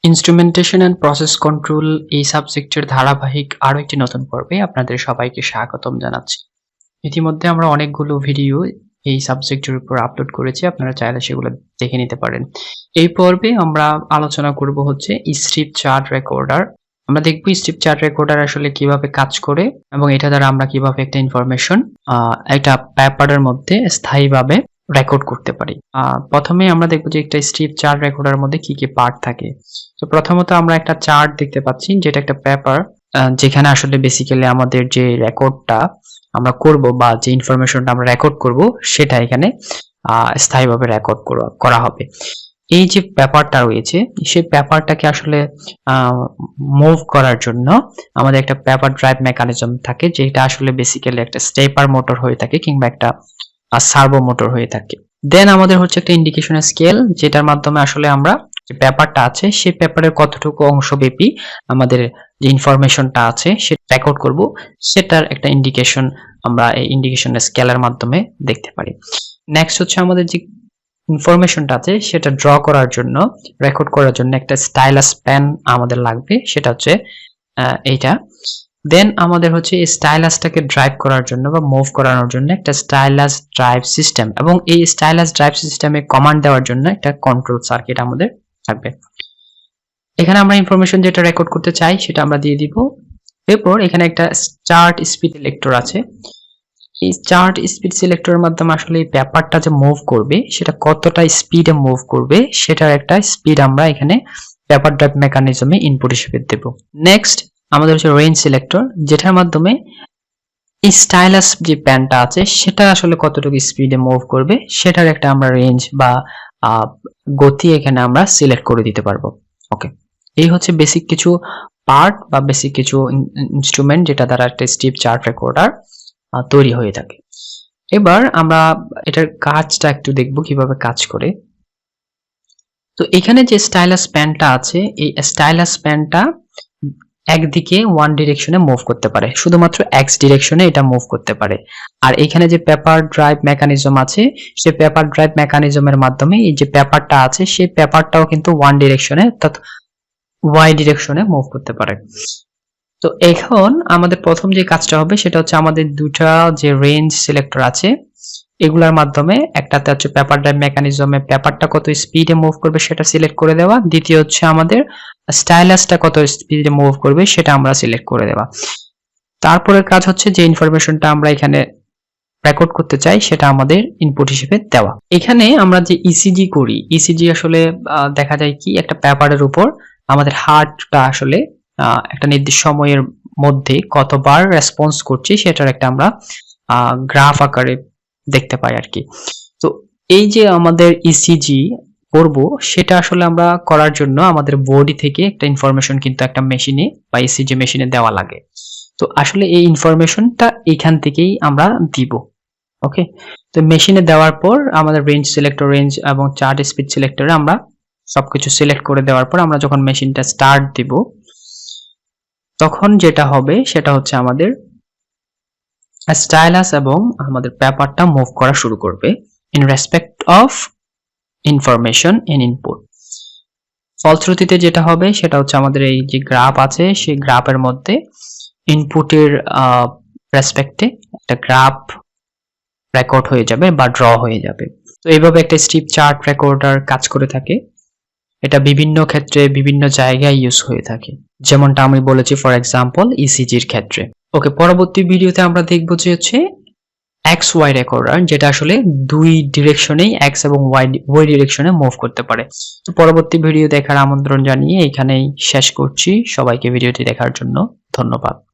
Instrumentation and process control এই সাবজেক্টের ধারাবাহিক আরো একটি নতুন পর্বে আপনাদের সবাইকে স্বাগতম জানাচ্ছি। ইতিমধ্যে আমরা অনেকগুলো ভিডিও এই সাবজেক্টের উপর আপলোড করেছি, আপনারা চাইলে সেগুলো দেখে নিতে পারেন। এই পর্বে আমরা আলোচনা করব হচ্ছে স্ট্রিপ চার্ট রেকর্ডার। আমরা দেখব স্ট্রিপ চার্ট রেকর্ডার আসলে কিভাবে কাজ করে এবং এটা দ্বারা আমরা কিভাবে একটা ইনফরমেশন একটা পেপারের মধ্যে স্থায়ীভাবে রেকর্ড করতে পারি। প্রথমে আমরা দেখব যে একটা স্ট্রিপ চার্ট রেকর্ডারের মধ্যে কি কি পার্ট থাকে। তো প্রথমত আমরা একটা চার্ট দেখতে পাচ্ছি, যেটা একটা পেপার, যেখানে আসলে বেসিক্যালি আমাদের যে রেকর্ডটা আমরা করব বা যে ইনফরমেশনটা আমরা রেকর্ড করব সেটা এখানে স্থায়ীভাবে রেকর্ড করা হবে। এই যে পেপারটা রয়েছে সেই পেপারটাকে আসলে মুভ করার জন্য আমাদের একটা পেপার ড্রাইভ মেকানিজম থাকে, যেটা আসলে বেসিক্যালি একটা স্টেপার মোটর হয়ে থাকে কিংবা একটা সার্ভো মোটর হয়ে থাকে। দেন আমাদের হচ্ছে একটা ইন্ডিকেশনের স্কেল, যেটার মাধ্যমে আসলে আমরা যে পেপারটা আছে সেই পেপারের কতটুকু অংশব্যাপী আমাদের যে ইনফরমেশনটা আছে সেটা রেকর্ড করব, সেটার একটা ইন্ডিকেশন আমরা এই ইন্ডিকেশনের স্কেলের মাধ্যমে দেখতে পারি। নেক্সট হচ্ছে আমাদের যে ইনফরমেশনটা আছে সেটা ড্র করার জন্য, রেকর্ড করার জন্য একটা স্টাইলাস পেন আমাদের লাগবে, সেটা হচ্ছে এইটা। দেন আমাদের হচ্ছে এই স্টাইলাসটাকে ড্রাইভ করার জন্য বা মুভ করানোর জন্য একটা স্টাইলাস ড্রাইভ সিস্টেম, এবং এই স্টাইলাস ড্রাইভ সিস্টেমে কমান্ড দেওয়ার জন্য একটা কন্ট্রোল সার্কিট আমাদের থাকবে। এখানে আমরা ইনফরমেশন যেটা রেকর্ড করতে চাই সেটা আমরা দিয়ে দিব। এরপর এখানে একটা চার্ট স্পিড সিলেক্টর আছে। এই চার্ট স্পিড সিলেক্টরের মাধ্যমে আসলে এই পেপারটা যে মুভ করবে সেটা কতটা স্পিডে মুভ করবে সেটার একটা স্পিড আমরা এখানে পেপার ড্রাইভ মেকানিজমে ইনপুট হিসেবে দেব। নেক্সট আমাদের হচ্ছে রেঞ্জ সিলেক্টর, যেটার মাধ্যমে এই স্টাইলাস যে প্যানটা আছে সেটা আসলে কতটুকু স্পিডে মুভ করবে সেটার একটা আমরা রেঞ্জ বা গতি এখানে আমরা সিলেক্ট করে দিতে পারবো। ওকে, এই হচ্ছে বেসিক কিছু পার্ট বা বেসিক কিছু ইনস্ট্রুমেন্ট যেটা দ্বারা একটা স্ট্রিপ চার্ট রেকর্ডার তৈরি হয়ে থাকে। এবার আমরা এটার কাজটা একটু দেখব কিভাবে কাজ করে। তো এখানে যে স্টাইলাস প্যানটা আছে, এই স্টাইলাস প্যানটা একদিকে ওয়ান ডিরেকশনে মুভ করতে পারে, শুধুমাত্র এক্স ডিরেকশনে এটা মুভ করতে পারে। আর এখানে যে পেপার ড্রাইভ মেকানিজম আছে সেই পেপার ড্রাইভ মেকানিজমের মাধ্যমে এই যে পেপারটা আছে সেই পেপারটাও কিন্তু ওয়ান ডিরেকশনে অর্থাৎ ওয়াই ডিরেকশনে মুভ করতে পারে। তো এখন আমাদের প্রথম যে কাজটা হবে সেটা হচ্ছে আমাদের দুটা যে রেঞ্জ সিলেক্টর আছে এগুলোর মাধ্যমে একটাতে হচ্ছে পেপার ড্রাইভ মেকানিজমে পেপারটা কত স্পিডে মুভ করবে সেটা সিলেক্ট করে দেওয়া, দ্বিতীয় হচ্ছে আমাদের স্টাইলাসটা কত স্পিডে মুভ করবে সেটা আমরা সিলেক্ট করে দেওয়া। তারপরের কাজ হচ্ছে যে ইনফরমেশনটা আমরা এখানে রেকর্ড করতে চাই সেটা আমাদের ইনপুট হিসেবে দেওয়া। এখানে আমরা যে ইসিজি করি, ইসিজি আসলে দেখা যায় কি একটা পেপারের উপর আমাদের হার্টটা আসলে একটা নির্দিষ্ট সময়ের মধ্যে কতবার রেসপন্স করছে সেটার একটা আমরা গ্রাফ আকারে দেখতে পাই আর কি। তো এই যে আমাদের ইসিজি করব সেটা আসলে আমরা করার জন্য আমাদের বডি থেকে একটা ইনফরমেশন কিন্তু একটা মেশিনে বা ইসিজি মেশিনে দেওয়া লাগে। তো আসলে এই ইনফরমেশনটা এখান থেকেই আমরা দিব। ওকে, তো মেশিনে দেওয়ার পর আমাদের রেঞ্জ সিলেক্টর, রেঞ্জ এবং চার্ট স্পিড সিলেক্টরে আমরা সবকিছু সিলেক্ট করে দেওয়ার পর আমরা যখন মেশিনটা স্টার্ট দিব তখন যেটা হবে সেটা হচ্ছে আমাদের স্টাইলাস এবং আমাদের পেপারটা মুভ করা শুরু করবে in respect of information in input. ফলশ্রুতিতে যেটা হবে সেটা হচ্ছে আমাদের এই যে গ্রাফ আছে সেই গ্রাফের মধ্যে ইনপুটের রেসপেক্টে একটা গ্রাফ রেকর্ড হয়ে যাবে বা ড্র হয়ে যাবে। তো এইভাবে একটা স্ট্রিপ চার্ট রেকর্ডার কাজ করে থাকে। এটা বিভিন্ন ক্ষেত্রে বিভিন্ন জায়গায় ইউজ হয়ে থাকে, যেমনটা আমি বলেছি ফর এক্সাম্পল ইসিজির ক্ষেত্রে। ওকে, পরবর্তী ভিডিওতে আমরা দেখব যে হচ্ছে এক্স ওয়াই রেকর্ডার, যেটা আসলে দুই ডিরেকশনেই এক্স এবং ওয়াই ডিরেকশনে মুভ করতে পারে। তো পরবর্তী ভিডিও দেখার আমন্ত্রণ জানিয়ে এখানেই শেষ করছি। সবাইকে ভিডিওটি দেখার জন্য ধন্যবাদ।